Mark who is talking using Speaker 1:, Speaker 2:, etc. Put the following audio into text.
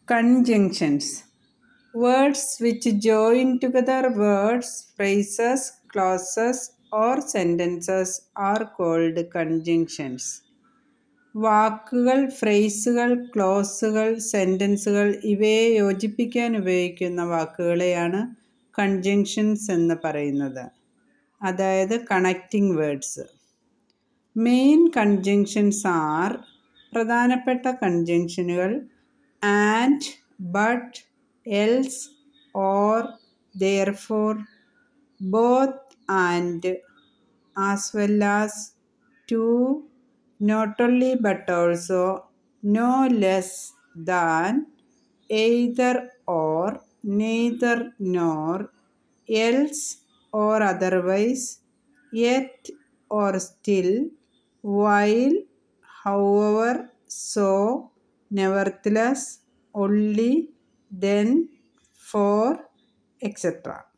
Speaker 1: Conjunctions. Words which join together words, phrases, clauses, or sentences are called conjunctions. വാക്കുകൾ, ഫ്രേസുകൾ, ക്ലോസുകൾ, സെൻറ്റൻസുകൾ ഇവയെ യോജിപ്പിക്കാൻ ഉപയോഗിക്കുന്ന വാക്കുകളെയാണ് conjunctions എന്ന് പറയുന്നത്. അതായത് connecting words. Main conjunctions are പ്രധാനപ്പെട്ട കൺജങ്ഷനുകൾ and, but, else, or, therefore, both and, as well as, to, not only but also, no less than, either or, neither nor, else or otherwise, yet or still, while, however, so, nevertheless, only, then, for, etc.